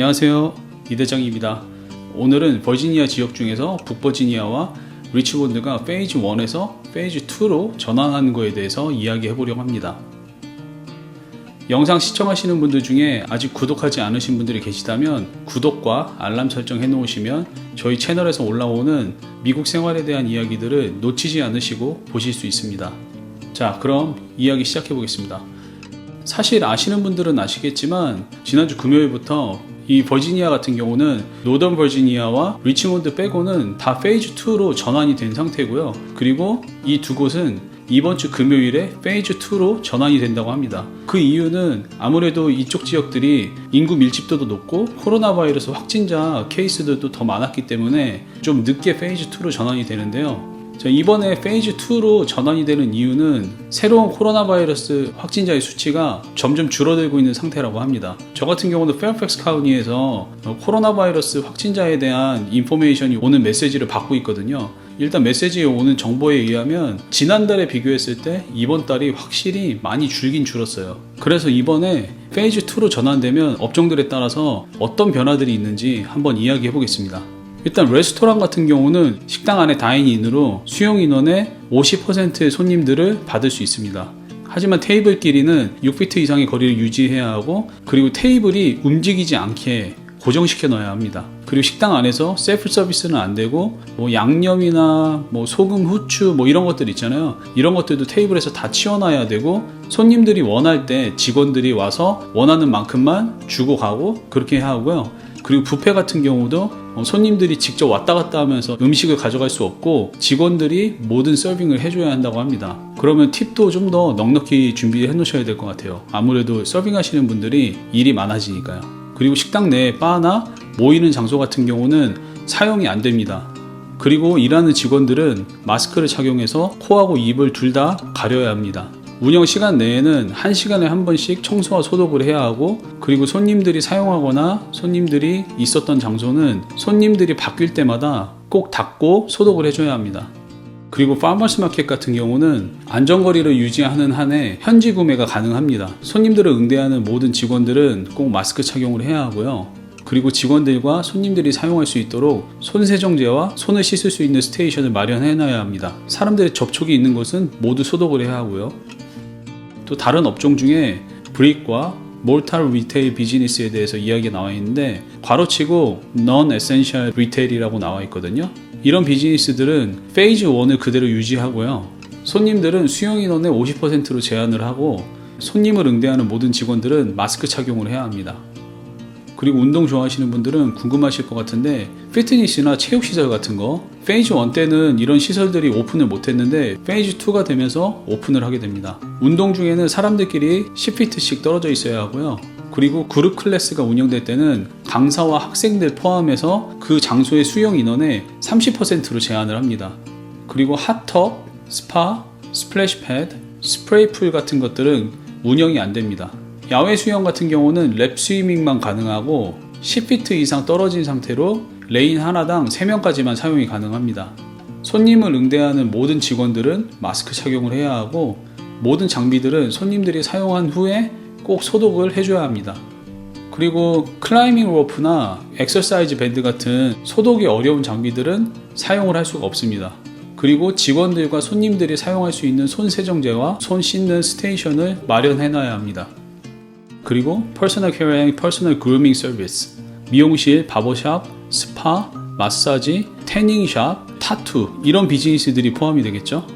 안녕하세요, 이대장입니다. 오늘은 버지니아 지역 중에서 북버지니아와 리치몬드가 페이즈 1에서 페이즈 2로 전환하는 것에 대해서 이야기해 보려고 합니다. 영상 시청하시는 분들 중에 아직 구독하지 않으신 분들이 계시다면 구독과 알람 설정 해 놓으시면 저희 채널에서 올라오는 미국 생활에 대한 이야기들을 놓치지 않으시고 보실 수 있습니다. 자, 그럼 이야기 시작해 보겠습니다. 사실 아시는 분들은 아시겠지만 지난주 금요일부터 이 버지니아 같은 경우는 노던 버지니아와 리치몬드 빼고는 다 페이즈 2로 전환이 된 상태고요. 그리고 이 두 곳은 이번 주 금요일에 페이즈 2로 전환이 된다고 합니다. 그 이유는 아무래도 이쪽 지역들이 인구 밀집도도 높고 코로나 바이러스 확진자 케이스들도 더 많았기 때문에 좀 늦게 페이즈 2로 전환이 되는데요. 이번에 페이즈 2로 전환이 되는 이유는 새로운 코로나 바이러스 확진자의 수치가 점점 줄어들고 있는 상태라고 합니다. 저 같은 경우는 페어팩스 카운티에서 코로나 바이러스 확진자에 대한 인포메이션이 오는 메시지를 받고 있거든요. 일단 메시지에 오는 정보에 의하면 지난달에 비교했을 때 이번 달이 확실히 많이 줄긴 줄었어요. 그래서 이번에 페이즈 2로 전환되면 업종들에 따라서 어떤 변화들이 있는지 한번 이야기해 보겠습니다. 일단 레스토랑 같은 경우는 식당 안에 다인인으로 수용 인원의 50%의 손님들을 받을 수 있습니다. 하지만 테이블 길이는 6피트 이상의 거리를 유지해야 하고, 그리고 테이블이 움직이지 않게 고정시켜 놔야 합니다. 그리고 식당 안에서 셀프 서비스는 안 되고 양념이나 소금, 후추 이런 것들 있잖아요. 이런 것들도 테이블에서 다 치워놔야 되고, 손님들이 원할 때 직원들이 와서 원하는 만큼만 주고 가고 그렇게 해야 하고요. 그리고 뷔페 같은 경우도 손님들이 직접 왔다 갔다 하면서 음식을 가져갈 수 없고 직원들이 모든 서빙을 해줘야 한다고 합니다. 그러면 팁도 좀 더 넉넉히 준비해 놓으셔야 될 것 같아요. 아무래도 서빙하시는 분들이 일이 많아지니까요. 그리고 식당 내 바나 모이는 장소 같은 경우는 사용이 안 됩니다. 그리고 일하는 직원들은 마스크를 착용해서 코하고 입을 둘 다 가려야 합니다. 운영 시간 내에는 1시간에 한 번씩 청소와 소독을 해야 하고, 그리고 손님들이 사용하거나 손님들이 있었던 장소는 손님들이 바뀔 때마다 꼭 닦고 소독을 해줘야 합니다. 그리고 파머스 마켓 같은 경우는 안전거리를 유지하는 한에 현지 구매가 가능합니다. 손님들을 응대하는 모든 직원들은 꼭 마스크 착용을 해야 하고요. 그리고 직원들과 손님들이 사용할 수 있도록 손세정제와 손을 씻을 수 있는 스테이션을 마련해 놔야 합니다. 사람들의 접촉이 있는 곳은 모두 소독을 해야 하고요. 또 다른 업종 중에 브릭과 몰탈 리테일 비즈니스에 대해서 이야기가 나와 있는데, 괄호치고 non-essential retail이라고 나와 있거든요. 이런 비즈니스들은 페이즈 1을 그대로 유지하고요. 손님들은 수용 인원의 50%로 제한을 하고, 손님을 응대하는 모든 직원들은 마스크 착용을 해야 합니다. 그리고 운동 좋아하시는 분들은 궁금하실 것 같은데, 피트니스나 체육시설 같은 거 페이즈 1 때는 이런 시설들이 오픈을 못했는데 페이즈 2가 되면서 오픈을 하게 됩니다. 운동 중에는 사람들끼리 10피트씩 떨어져 있어야 하고요. 그리고 그룹 클래스가 운영될 때는 강사와 학생들 포함해서 그 장소의 수용 인원의 30%로 제한을 합니다. 그리고 핫헙, 스파, 스플래시 패드, 스프레이 풀 같은 것들은 운영이 안 됩니다. 야외 수영 같은 경우는 랩 스위밍만 가능하고 10피트 이상 떨어진 상태로 레인 하나당 3명까지만 사용이 가능합니다. 손님을 응대하는 모든 직원들은 마스크 착용을 해야 하고, 모든 장비들은 손님들이 사용한 후에 꼭 소독을 해줘야 합니다. 그리고 클라이밍 로프나 엑서사이즈 밴드 같은 소독이 어려운 장비들은 사용을 할 수가 없습니다. 그리고 직원들과 손님들이 사용할 수 있는 손 세정제와 손 씻는 스테이션을 마련해 놔야 합니다. 그리고 퍼스널 케어 앤 퍼스널 그루밍 서비스, 미용실, 바버샵, 스파, 마사지, 태닝샵, 타투, 이런 비즈니스들이 포함이 되겠죠.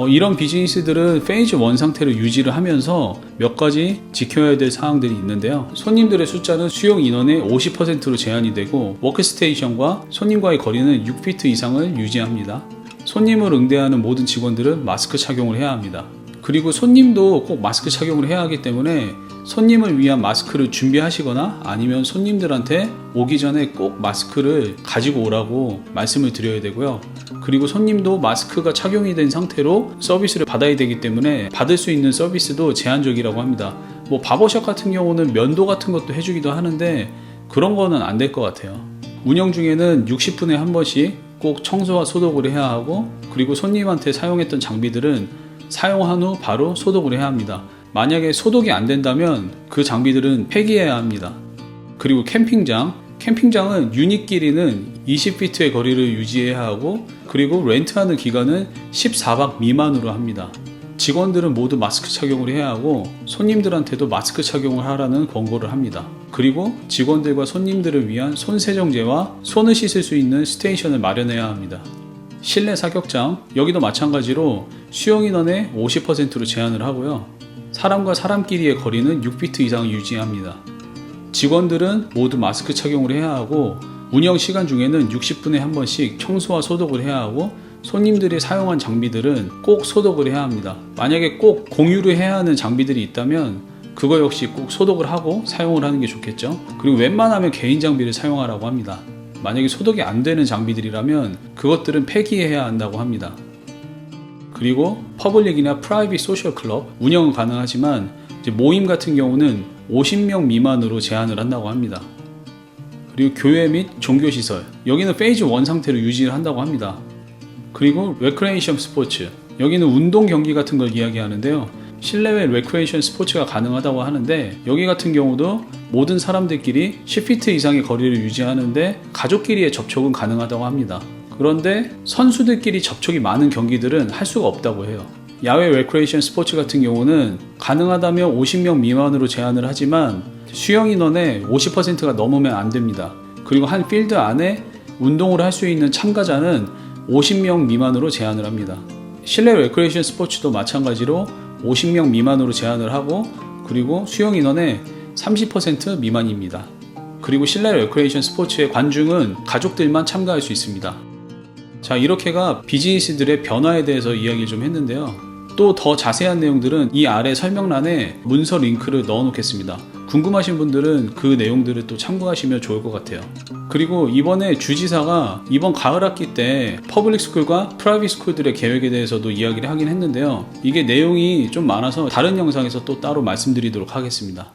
이런 비즈니스들은 페이즈 1 상태로 유지를 하면서 몇 가지 지켜야 될 사항들이 있는데요. 손님들의 숫자는 수용 인원의 50%로 제한이 되고, 워크스테이션과 손님과의 거리는 6피트 이상을 유지합니다. 손님을 응대하는 모든 직원들은 마스크 착용을 해야 합니다. 그리고 손님도 꼭 마스크 착용을 해야 하기 때문에 손님을 위한 마스크를 준비하시거나 아니면 손님들한테 오기 전에 꼭 마스크를 가지고 오라고 말씀을 드려야 되고요. 그리고 손님도 마스크가 착용이 된 상태로 서비스를 받아야 되기 때문에 받을 수 있는 서비스도 제한적이라고 합니다. 바버샵 같은 경우는 면도 같은 것도 해주기도 하는데 그런 거는 안 될 것 같아요. 운영 중에는 60분에 한 번씩 꼭 청소와 소독을 해야 하고, 그리고 손님한테 사용했던 장비들은 사용한 후 바로 소독을 해야 합니다. 만약에 소독이 안 된다면 그 장비들은 폐기해야 합니다. 그리고 캠핑장은 유닛끼리는 20피트의 거리를 유지해야 하고, 그리고 렌트하는 기간은 14박 미만으로 합니다. 직원들은 모두 마스크 착용을 해야 하고 손님들한테도 마스크 착용을 하라는 권고를 합니다. 그리고 직원들과 손님들을 위한 손 세정제와 손을 씻을 수 있는 스테이션을 마련해야 합니다. 실내 사격장, 여기도 마찬가지로 수용 인원의 50%로 제한을 하고요. 사람과 사람끼리의 거리는 6피트 이상을 유지합니다. 직원들은 모두 마스크 착용을 해야 하고, 운영 시간 중에는 60분에 한 번씩 청소와 소독을 해야 하고, 손님들이 사용한 장비들은 꼭 소독을 해야 합니다. 만약에 꼭 공유를 해야 하는 장비들이 있다면 그거 역시 꼭 소독을 하고 사용을 하는 게 좋겠죠. 그리고 웬만하면 개인 장비를 사용하라고 합니다. 만약에 소독이 안 되는 장비들이라면 그것들은 폐기해야 한다고 합니다. 그리고 퍼블릭이나 프라이빗 소셜 클럽 운영은 가능하지만 이제 모임 같은 경우는 50명 미만으로 제한을 한다고 합니다. 그리고 교회 및 종교시설, 여기는 페이즈 1 상태로 유지를 한다고 합니다. 그리고 레크레이션 스포츠, 여기는 운동 경기 같은 걸 이야기하는데요. 실내외 레크레이션 스포츠가 가능하다고 하는데, 여기 같은 경우도 모든 사람들끼리 10피트 이상의 거리를 유지하는데 가족끼리의 접촉은 가능하다고 합니다. 그런데 선수들끼리 접촉이 많은 경기들은 할 수가 없다고 해요. 야외 레크레이션 스포츠 같은 경우는 가능하다면 50명 미만으로 제한을 하지만 수용 인원의 50%가 넘으면 안 됩니다. 그리고 한 필드 안에 운동을 할 수 있는 참가자는 50명 미만으로 제한을 합니다. 실내 레크레이션 스포츠도 마찬가지로 50명 미만으로 제한을 하고, 그리고 수용 인원의 30% 미만입니다. 그리고 실내 레크레이션 스포츠의 관중은 가족들만 참가할 수 있습니다. 자, 이렇게가 비즈니스들의 변화에 대해서 이야기를 좀 했는데요. 또 더 자세한 내용들은 이 아래 설명란에 문서 링크를 넣어 놓겠습니다. 궁금하신 분들은 그 내용들을 또 참고하시면 좋을 것 같아요. 그리고 이번에 주지사가 이번 가을 학기 때 퍼블릭 스쿨과 프라이빗 스쿨들의 계획에 대해서도 이야기를 하긴 했는데요. 이게 내용이 좀 많아서 다른 영상에서 또 따로 말씀드리도록 하겠습니다.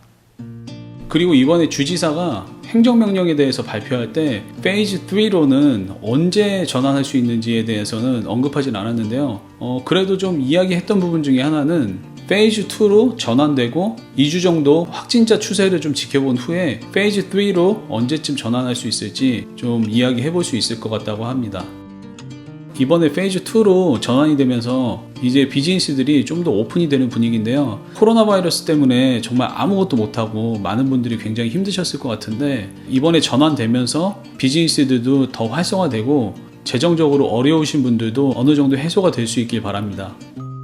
그리고 이번에 주지사가 행정명령에 대해서 발표할 때 페이즈 3로는 언제 전환할 수 있는지에 대해서는 언급하진 않았는데요. 그래도 좀 이야기했던 부분 중에 하나는 페이즈 2로 전환되고 2주 정도 확진자 추세를 좀 지켜본 후에 페이즈 3로 언제쯤 전환할 수 있을지 좀 이야기해 볼 수 있을 것 같다고 합니다. 이번에 페이즈 2로 전환이 되면서 이제 비즈니스들이 좀 더 오픈이 되는 분위기인데요. 코로나 바이러스 때문에 정말 아무것도 못하고 많은 분들이 굉장히 힘드셨을 것 같은데, 이번에 전환되면서 비즈니스들도 더 활성화되고 재정적으로 어려우신 분들도 어느 정도 해소가 될 수 있길 바랍니다.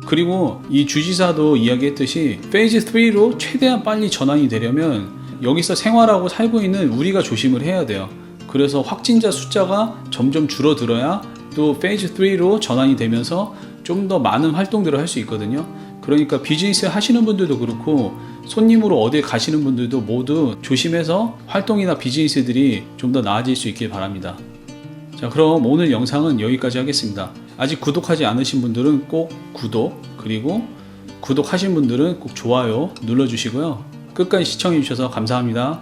그리고 이 주지사도 이야기했듯이 페이즈 3로 최대한 빨리 전환이 되려면 여기서 생활하고 살고 있는 우리가 조심을 해야 돼요. 그래서 확진자 숫자가 점점 줄어들어야 또 페이즈 3로 전환이 되면서 좀 더 많은 활동들을 할 수 있거든요. 그러니까 비즈니스 하시는 분들도 그렇고 손님으로 어딜 가시는 분들도 모두 조심해서 활동이나 비즈니스들이 좀 더 나아질 수 있길 바랍니다. 자, 그럼 오늘 영상은 여기까지 하겠습니다. 아직 구독하지 않으신 분들은 꼭 구독, 그리고 구독하신 분들은 꼭 좋아요 눌러주시고요. 끝까지 시청해 주셔서 감사합니다.